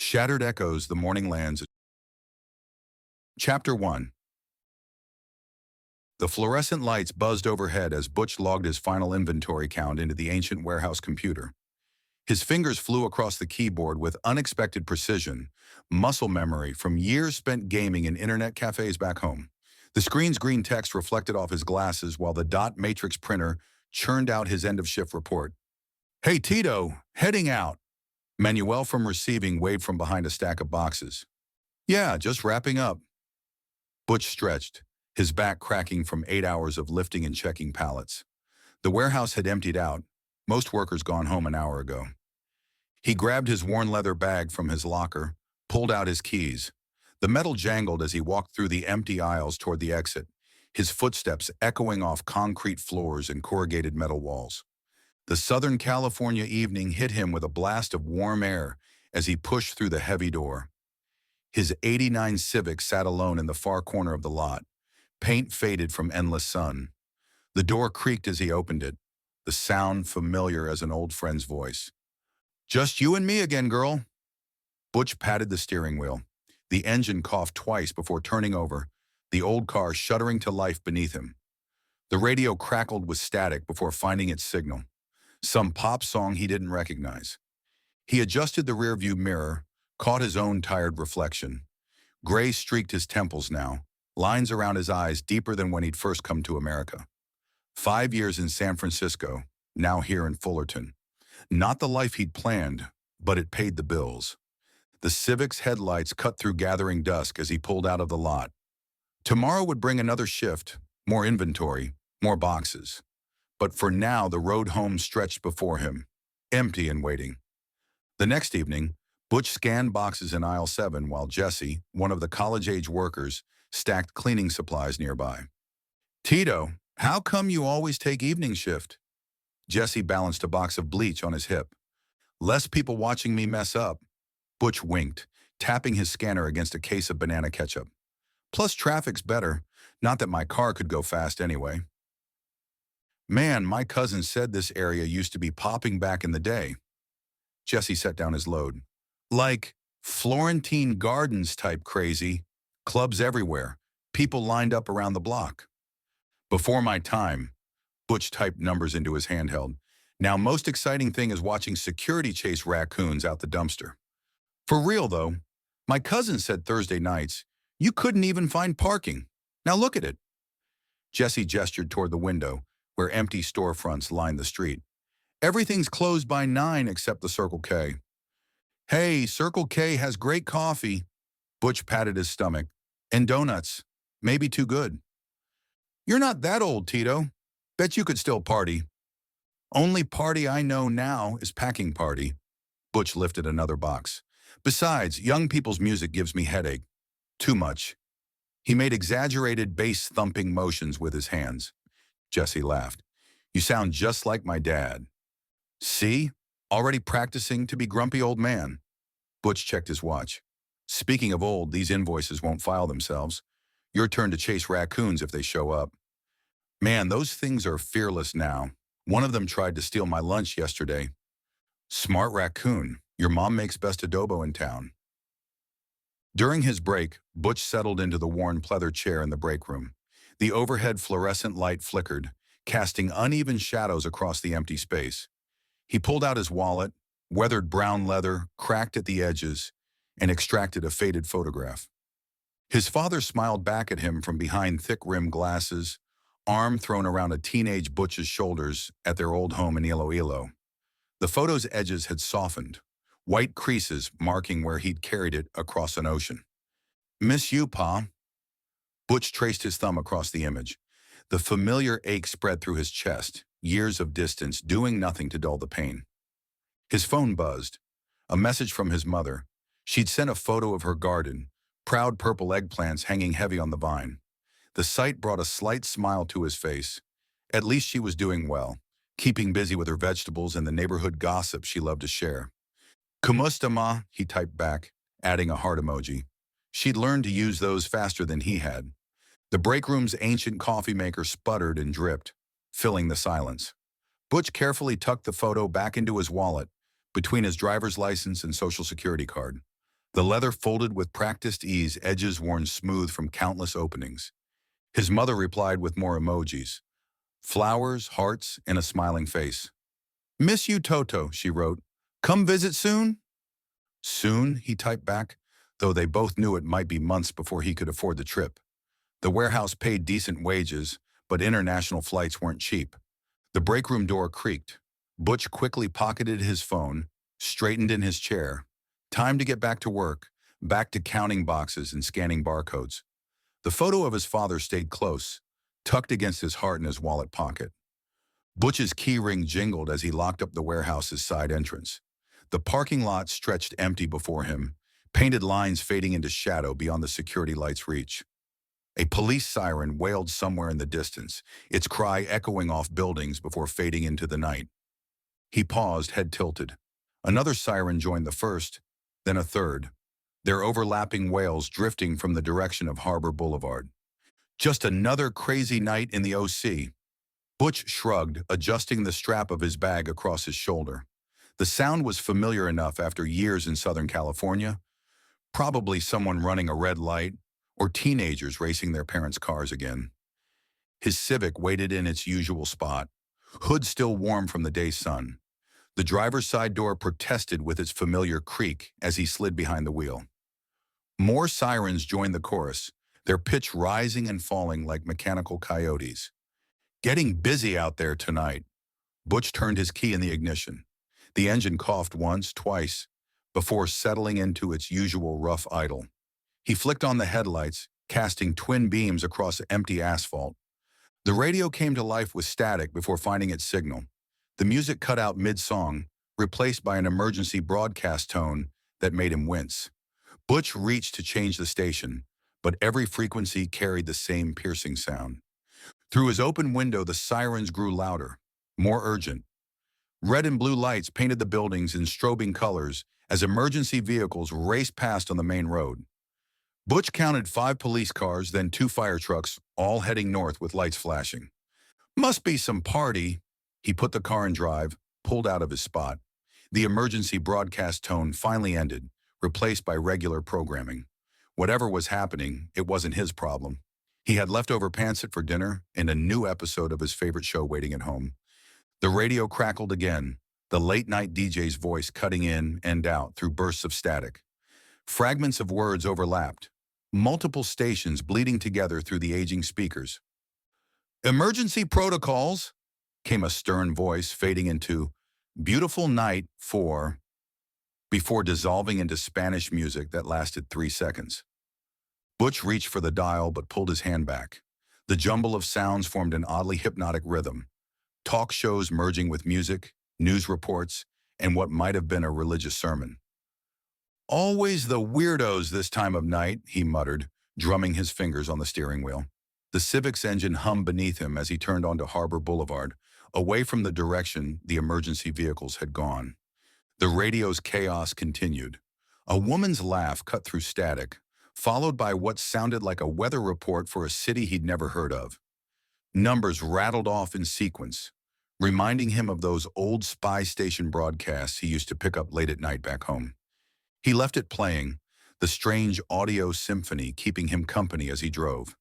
Shattered Echoes, The Morning Lands. Chapter 1. The fluorescent lights buzzed overhead as Butch logged his final inventory count into the ancient warehouse computer. His fingers flew across the keyboard with unexpected precision, muscle memory from years spent gaming in internet cafes back home. The screen's green text reflected off his glasses while the dot matrix printer churned out his end-of-shift report. "Hey, Tito, heading out." Manuel from receiving waved from behind a stack of boxes. "Yeah, just wrapping up." Butch stretched, his back cracking from 8 hours of lifting and checking pallets. The warehouse had emptied out, most workers gone home an hour ago. He grabbed his worn leather bag from his locker, pulled out his keys. The metal jangled as he walked through the empty aisles toward the exit, his footsteps echoing off concrete floors and corrugated metal walls. The Southern California evening hit him with a blast of warm air as he pushed through the heavy door. His '89 Civic sat alone in the far corner of the lot, paint faded from endless sun. The door creaked as he opened it, the sound familiar as an old friend's voice. "Just you and me again, girl." Butch patted the steering wheel. The engine coughed twice before turning over, the old car shuddering to life beneath him. The radio crackled with static before finding its signal, some pop song he didn't recognize. He adjusted the rearview mirror, caught his own tired reflection. Gray streaked his temples now, lines around his eyes deeper than when he'd first come to America. 5 years in San Francisco, now here in Fullerton. Not the life he'd planned, but it paid the bills. The Civic's headlights cut through gathering dusk as he pulled out of the lot. Tomorrow would bring another shift, more inventory, more boxes. But for now, the road home stretched before him, empty and waiting. The next evening, Butch scanned boxes in aisle 7 while Jesse, one of the college-age workers, stacked cleaning supplies nearby. "Tito, how come you always take evening shift?" Jesse balanced a box of bleach on his hip. "Less people watching me mess up." Butch winked, tapping his scanner against a case of banana ketchup. "Plus traffic's better, not that my car could go fast anyway." "Man, my cousin said this area used to be popping back in the day." Jesse set down his load. "Like Florentine Gardens type crazy, clubs everywhere, people lined up around the block." "Before my time." Butch typed numbers into his handheld. "Now most exciting thing is watching security chase raccoons out the dumpster." "For real though, my cousin said Thursday nights, you couldn't even find parking. Now look at it." Jesse gestured toward the window, where empty storefronts lined the street. "Everything's closed by 9 except the Circle K." "Hey, Circle K has great coffee." Butch patted his stomach. "And donuts. Maybe too good." "You're not that old, Tito. Bet you could still party." "Only party I know now is packing party." Butch lifted another box. "Besides, young people's music gives me headache. Too much." He made exaggerated bass-thumping motions with his hands. Jesse laughed. "You sound just like my dad." "See? Already practicing to be grumpy old man." Butch checked his watch. "Speaking of old, these invoices won't file themselves. Your turn to chase raccoons if they show up." "Man, those things are fearless now. One of them tried to steal my lunch yesterday." "Smart raccoon. Your mom makes best adobo in town." During his break, Butch settled into the worn pleather chair in the break room. The overhead fluorescent light flickered, casting uneven shadows across the empty space. He pulled out his wallet, weathered brown leather, cracked at the edges, and extracted a faded photograph. His father smiled back at him from behind thick-rimmed glasses, arm thrown around a teenage Butch's shoulders at their old home in Iloilo. The photo's edges had softened, white creases marking where he'd carried it across an ocean. "Miss you, Pa." Butch traced his thumb across the image. The familiar ache spread through his chest, years of distance doing nothing to dull the pain. His phone buzzed. A message from his mother. She'd sent a photo of her garden, proud purple eggplants hanging heavy on the vine. The sight brought a slight smile to his face. At least she was doing well, keeping busy with her vegetables and the neighborhood gossip she loved to share. "Kumusta, Ma," he typed back, adding a heart emoji. She'd learned to use those faster than he had. The break room's ancient coffee maker sputtered and dripped, filling the silence. Butch carefully tucked the photo back into his wallet, between his driver's license and social security card. The leather folded with practiced ease, edges worn smooth from countless openings. His mother replied with more emojis. Flowers, hearts, and a smiling face. "Miss you, Toto," she wrote. "Come visit soon?" Soon, he typed back, though they both knew it might be months before he could afford the trip. The warehouse paid decent wages, but international flights weren't cheap. The break room door creaked. Butch quickly pocketed his phone, straightened in his chair. Time to get back to work, back to counting boxes and scanning barcodes. The photo of his father stayed close, tucked against his heart in his wallet pocket. Butch's key ring jingled as he locked up the warehouse's side entrance. The parking lot stretched empty before him, painted lines fading into shadow beyond the security light's reach. A police siren wailed somewhere in the distance, its cry echoing off buildings before fading into the night. He paused, head tilted. Another siren joined the first, then a third, their overlapping wails drifting from the direction of Harbor Boulevard. Just another crazy night in the OC. Butch shrugged, adjusting the strap of his bag across his shoulder. The sound was familiar enough after years in Southern California. Probably someone running a red light, or teenagers racing their parents' cars again. His Civic waited in its usual spot, hood still warm from the day's sun. The driver's side door protested with its familiar creak as he slid behind the wheel. More sirens joined the chorus, their pitch rising and falling like mechanical coyotes. Getting busy out there tonight. Butch turned his key in the ignition. The engine coughed once, twice, before settling into its usual rough idle. He flicked on the headlights, casting twin beams across empty asphalt. The radio came to life with static before finding its signal. The music cut out mid-song, replaced by an emergency broadcast tone that made him wince. Butch reached to change the station, but every frequency carried the same piercing sound. Through his open window, the sirens grew louder, more urgent. Red and blue lights painted the buildings in strobing colors as emergency vehicles raced past on the main road. Butch counted 5 police cars, then 2 fire trucks, all heading north with lights flashing. Must be some party. He put the car in drive, pulled out of his spot. The emergency broadcast tone finally ended, replaced by regular programming. Whatever was happening, it wasn't his problem. He had leftover pancit for dinner and a new episode of his favorite show waiting at home. The radio crackled again, the late-night DJ's voice cutting in and out through bursts of static. Fragments of words overlapped, multiple stations bleeding together through the aging speakers. "Emergency protocols," came a stern voice, fading into "Beautiful night for," before dissolving into Spanish music that lasted 3 seconds. Butch reached for the dial but pulled his hand back. The jumble of sounds formed an oddly hypnotic rhythm. Talk shows merging with music, news reports, and what might have been a religious sermon. "Always the weirdos this time of night," he muttered, drumming his fingers on the steering wheel. The Civic's engine hummed beneath him as he turned onto Harbor Boulevard, away from the direction the emergency vehicles had gone. The radio's chaos continued. A woman's laugh cut through static, followed by what sounded like a weather report for a city he'd never heard of. Numbers rattled off in sequence, reminding him of those old spy station broadcasts he used to pick up late at night back home. He left it playing, the strange audio symphony keeping him company as he drove.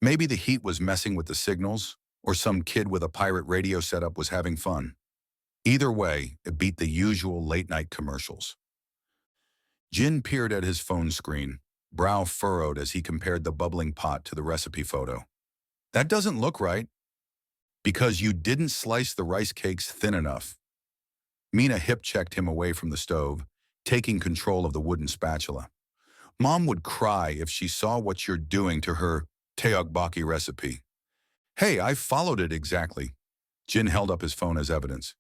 Maybe the heat was messing with the signals, or some kid with a pirate radio setup was having fun. Either way, it beat the usual late-night commercials. Jin peered at his phone screen, brow furrowed as he compared the bubbling pot to the recipe photo. "That doesn't look right." "Because you didn't slice the rice cakes thin enough." Mina hip-checked him away from the stove, taking control of the wooden spatula. "Mom would cry if she saw what you're doing to her teogbokki recipe." "Hey, I followed it exactly." Jin held up his phone as evidence.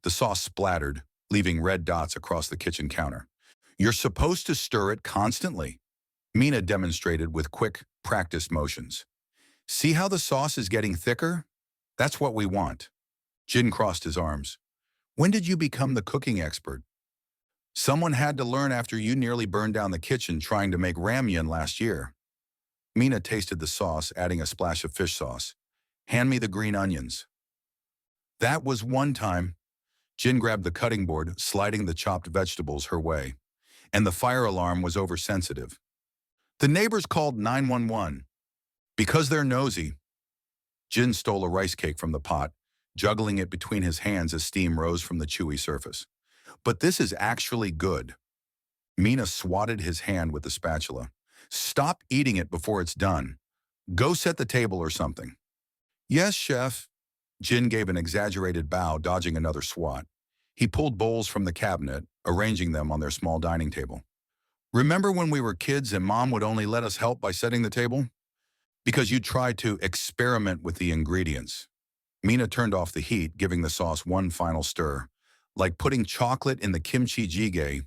The sauce splattered, leaving red dots across the kitchen counter. "You're supposed to stir it constantly." Mina demonstrated with quick, practiced motions. "See how the sauce is getting thicker? That's what we want." Jin crossed his arms. "When did you become the cooking expert?" "Someone had to learn after you nearly burned down the kitchen trying to make ramyun last year." Mina tasted the sauce, adding a splash of fish sauce. "Hand me the green onions." "That was one time." Jin grabbed the cutting board, sliding the chopped vegetables her way. and the fire alarm was oversensitive. The neighbors called 911. Because they're nosy, Jin stole a rice cake from the pot, juggling it between his hands as steam rose from the chewy surface. But this is actually good. Mina swatted his hand with the spatula. Stop eating it before it's done. Go set the table or something. Yes, chef. Jin gave an exaggerated bow, dodging another swat. He pulled bowls from the cabinet, arranging them on their small dining table. Remember when we were kids and Mom would only let us help by setting the table? Because you tried to experiment with the ingredients. Mina turned off the heat, giving the sauce one final stir. Like putting chocolate in the kimchi jjigae.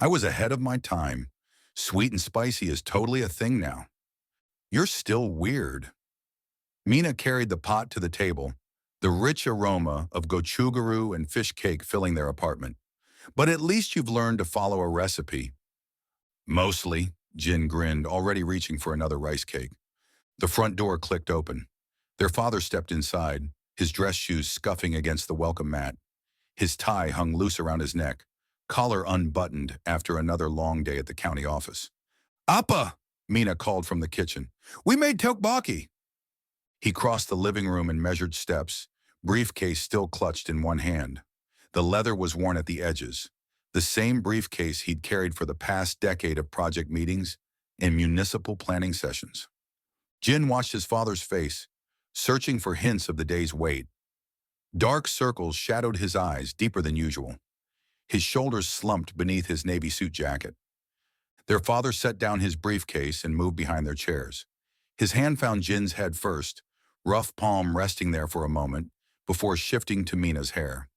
I was ahead of my time. Sweet and spicy is totally a thing now. You're still weird. Mina carried the pot to the table, the rich aroma of gochugaru and fish cake filling their apartment. But at least you've learned to follow a recipe. Mostly, Jin grinned, already reaching for another rice cake. The front door clicked open. Their father stepped inside, his dress shoes scuffing against the welcome mat. His tie hung loose around his neck, collar unbuttoned after another long day at the county office. Appa, Mina called from the kitchen. We made tteokbokki. He crossed the living room and measured steps, briefcase still clutched in one hand. The leather was worn at the edges, the same briefcase he'd carried for the past decade of project meetings and municipal planning sessions. Jin watched his father's face, searching for hints of the day's weight. Dark circles shadowed his eyes deeper than usual. His shoulders slumped beneath his navy suit jacket. Their father set down his briefcase and moved behind their chairs. His hand found Jin's head first, rough palm resting there for a moment before shifting to Mina's hair.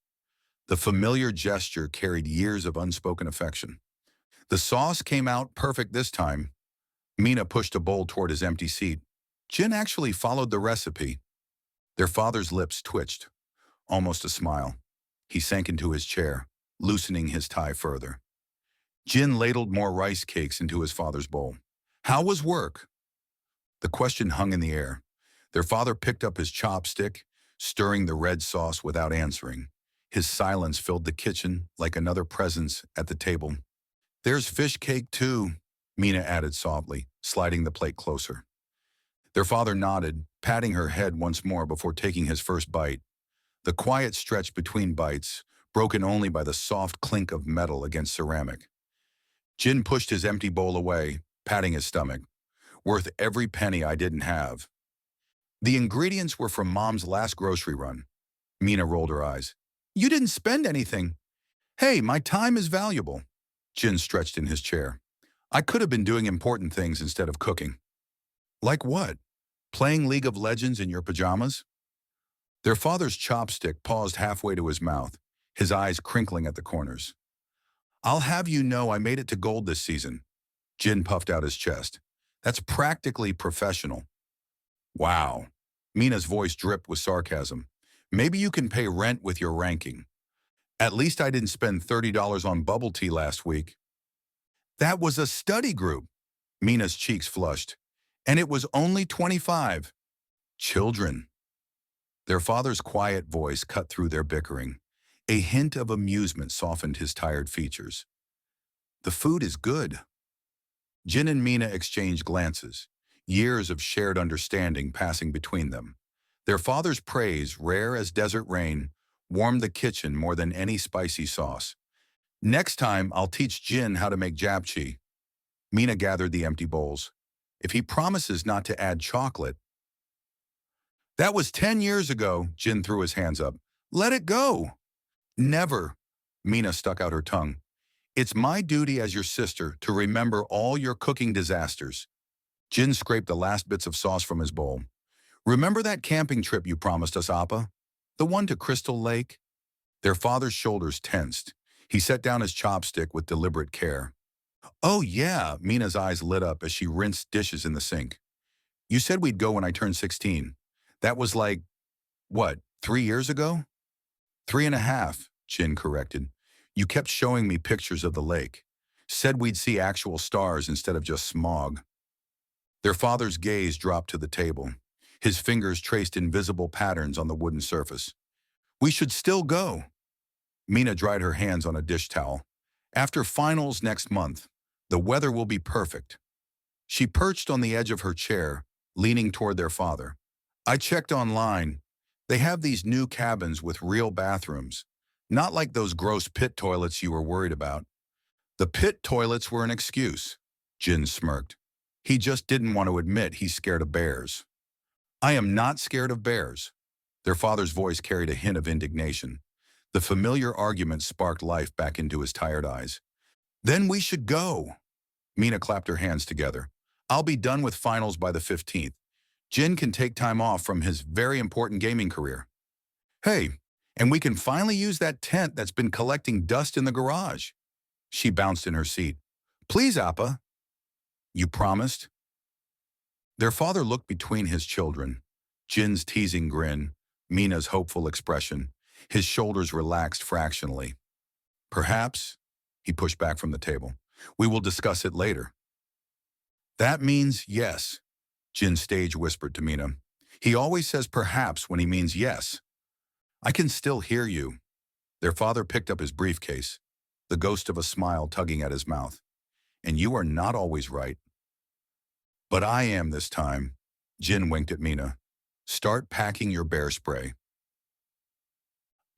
The familiar gesture carried years of unspoken affection. The sauce came out perfect this time. Mina pushed a bowl toward his empty seat. Jin actually followed the recipe. Their father's lips twitched, almost a smile. He sank into his chair, loosening his tie further. Jin ladled more rice cakes into his father's bowl. How was work? The question hung in the air. Their father picked up his chopstick, stirring the red sauce without answering. His silence filled the kitchen like another presence at the table. There's fish cake too, Mina added softly, sliding the plate closer. Their father nodded, patting her head once more before taking his first bite. The quiet stretch between bites, broken only by the soft clink of metal against ceramic. Jin pushed his empty bowl away, patting his stomach. Worth every penny I didn't have. The ingredients were from Mom's last grocery run. Mina rolled her eyes. You didn't spend anything. Hey, my time is valuable. Jin stretched in his chair. I could have been doing important things instead of cooking. Like what? Playing League of Legends in your pajamas? Their father's chopstick paused halfway to his mouth, his eyes crinkling at the corners. I'll have you know I made it to gold this season. Jin puffed out his chest. That's practically professional. Wow. Mina's voice dripped with sarcasm. Maybe you can pay rent with your ranking. At least I didn't spend $30 on bubble tea last week. That was a study group. Mina's cheeks flushed. And it was only 25. Children. Their father's quiet voice cut through their bickering. A hint of amusement softened his tired features. The food is good. Jin and Mina exchanged glances, years of shared understanding passing between them. Their father's praise, rare as desert rain, warmed the kitchen more than any spicy sauce. Next time, I'll teach Jin how to make japchae. Mina gathered the empty bowls. If he promises not to add chocolate. That was 10 years ago, Jin threw his hands up. Let it go. Never. Mina stuck out her tongue. It's my duty as your sister to remember all your cooking disasters. Jin scraped the last bits of sauce from his bowl. Remember that camping trip you promised us, Appa? The one to Crystal Lake? Their father's shoulders tensed. He set down his chopstick with deliberate care. Oh yeah, Mina's eyes lit up as she rinsed dishes in the sink. You said we'd go when I turned 16. That was like, what, 3 years ago? 3.5, Jin corrected. You kept showing me pictures of the lake. Said we'd see actual stars instead of just smog. Their father's gaze dropped to the table. His fingers traced invisible patterns on the wooden surface. We should still go. Mina dried her hands on a dish towel. After finals next month, the weather will be perfect. She perched on the edge of her chair, leaning toward their father. I checked online. They have these new cabins with real bathrooms. Not like those gross pit toilets you were worried about. The pit toilets were an excuse. Jin smirked. He just didn't want to admit he's scared of bears. I am not scared of bears. Their father's voice carried a hint of indignation. The familiar argument sparked life back into his tired eyes. Then we should go. Mina clapped her hands together. I'll be done with finals by the 15th. Jin can take time off from his very important gaming career. Hey, and we can finally use that tent that's been collecting dust in the garage. She bounced in her seat. Please, Appa. You promised? Their father looked between his children. Jin's teasing grin, Mina's hopeful expression. His shoulders relaxed fractionally. Perhaps, he pushed back from the table. We will discuss it later. That means yes, Jin stage whispered to Mina. He always says perhaps when he means yes. I can still hear you. Their father picked up his briefcase, the ghost of a smile tugging at his mouth. And you are not always right. But I am this time. Jin winked at Mina. Start packing your bear spray.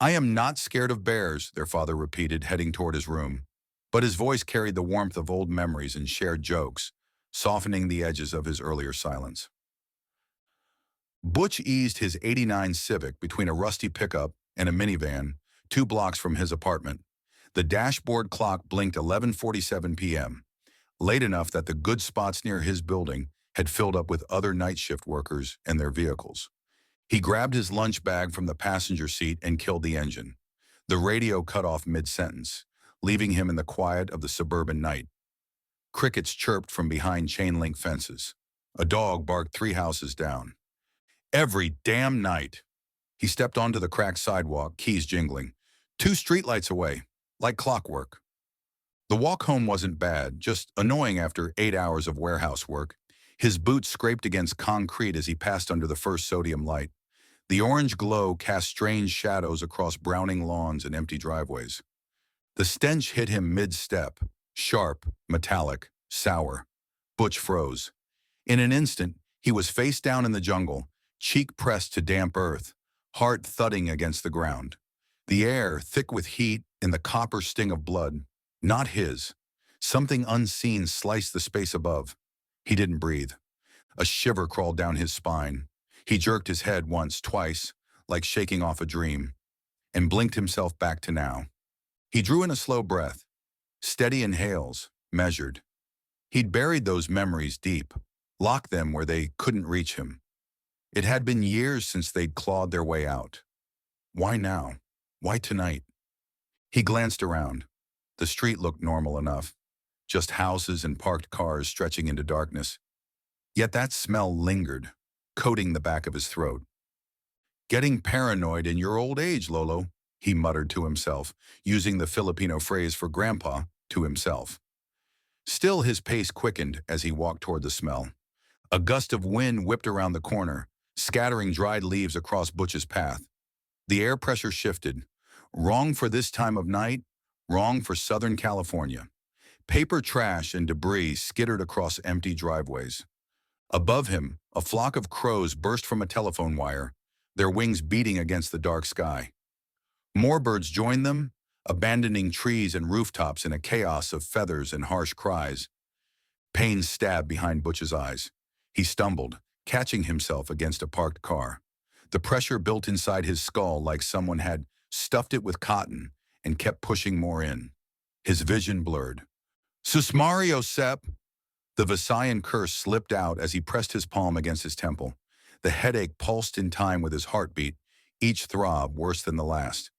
I am not scared of bears, their father repeated, heading toward his room. But his voice carried the warmth of old memories and shared jokes, softening the edges of his earlier silence. Butch eased his '89 Civic between a rusty pickup and a minivan, 2 blocks from his apartment. The dashboard clock blinked 11:47 p.m., late enough that the good spots near his building had filled up with other night shift workers and their vehicles. He grabbed his lunch bag from the passenger seat and killed the engine. The radio cut off mid-sentence, leaving him in the quiet of the suburban night. Crickets chirped from behind chain-link fences. A dog barked 3 houses down. Every damn night. He stepped onto the cracked sidewalk, keys jingling. 2 streetlights away, like clockwork. The walk home wasn't bad, just annoying after 8 hours of warehouse work. His boots scraped against concrete as he passed under the first sodium light. The orange glow cast strange shadows across browning lawns and empty driveways. The stench hit him mid-step, sharp, metallic, sour. Butch froze. In an instant, he was face down in the jungle, cheek pressed to damp earth, heart thudding against the ground. The air, thick with heat and the copper sting of blood, not his. Something unseen sliced the space above. He didn't breathe. A shiver crawled down his spine. He jerked his head once, twice, like shaking off a dream, and blinked himself back to now. He drew in a slow breath, steady inhales, measured. He'd buried those memories deep, locked them where they couldn't reach him. It had been years since they'd clawed their way out. Why now? Why tonight? He glanced around. The street looked normal enough, just houses and parked cars stretching into darkness. Yet that smell lingered, coating the back of his throat. Getting paranoid in your old age, Lolo, he muttered to himself, using the Filipino phrase for grandpa to himself. Still, his pace quickened as he walked toward the smell. A gust of wind whipped around the corner, scattering dried leaves across Butch's path. The air pressure shifted. Wrong for this time of night, wrong for Southern California. Paper trash and debris skittered across empty driveways. Above him, a flock of crows burst from a telephone wire, their wings beating against the dark sky. More birds joined them, abandoning trees and rooftops in a chaos of feathers and harsh cries. Pain stabbed behind Butch's eyes. He stumbled, catching himself against a parked car. The pressure built inside his skull like someone had stuffed it with cotton and kept pushing more in. His vision blurred. Sus Mario Sep! The Visayan curse slipped out as he pressed his palm against his temple. The headache pulsed in time with his heartbeat, each throb worse than the last.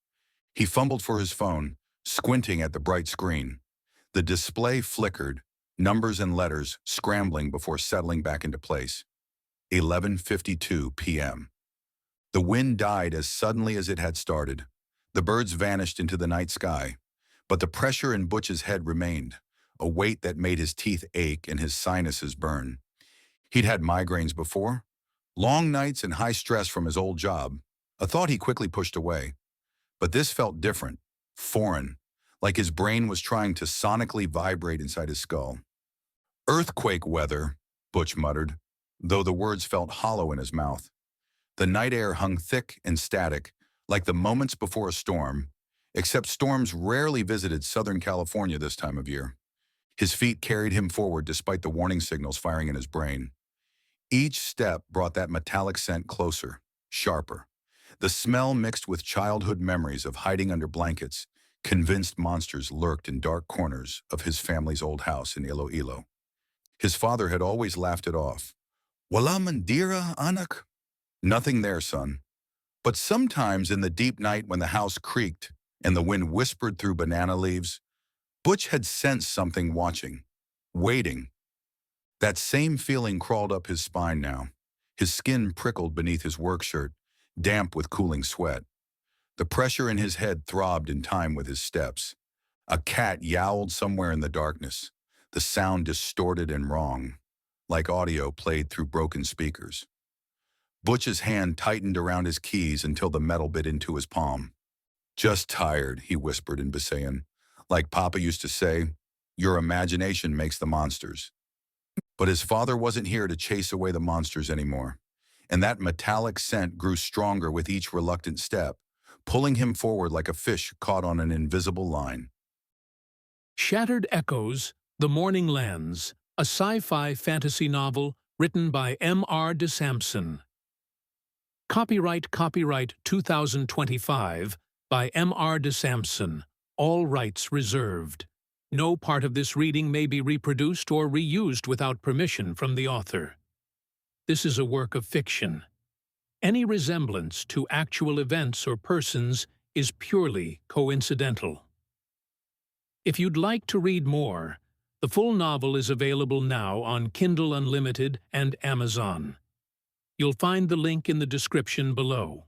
He fumbled for his phone, squinting at the bright screen. The display flickered, numbers and letters scrambling before settling back into place. 11:52 p.m. The wind died as suddenly as it had started. The birds vanished into the night sky, but the pressure in Butch's head remained, a weight that made his teeth ache and his sinuses burn. He'd had migraines before, long nights and high stress from his old job, a thought he quickly pushed away. But this felt different, foreign, like his brain was trying to sonically vibrate inside his skull. Earthquake weather, Butch muttered, though the words felt hollow in his mouth. The night air hung thick and static, like the moments before a storm, except storms rarely visited Southern California this time of year. His feet carried him forward despite the warning signals firing in his brain. Each step brought that metallic scent closer, sharper. The smell mixed with childhood memories of hiding under blankets, convinced monsters lurked in dark corners of his family's old house in Iloilo. His father had always laughed it off. Wala mandira, anak? Nothing there, son. But sometimes in the deep night when the house creaked and the wind whispered through banana leaves, Butch had sensed something watching, waiting. That same feeling crawled up his spine now. His skin prickled beneath his work shirt, damp with cooling sweat. The pressure in his head throbbed in time with his steps. A cat yowled somewhere in the darkness, the sound distorted and wrong, like audio played through broken speakers. Butch's hand tightened around his keys until the metal bit into his palm. Just tired, he whispered in Visayan. Like Papa used to say, your imagination makes the monsters. But his father wasn't here to chase away the monsters anymore, and that metallic scent grew stronger with each reluctant step, pulling him forward like a fish caught on an invisible line. Shattered Echoes, The Morning Lands, a sci-fi fantasy novel written by M.R. deSamson. Copyright 2025 by M.R. deSamson. All rights reserved. No part of this reading may be reproduced or reused without permission from the author. This is a work of fiction. Any resemblance to actual events or persons is purely coincidental. If you'd like to read more, the full novel is available now on Kindle Unlimited and Amazon. You'll find the link in the description below.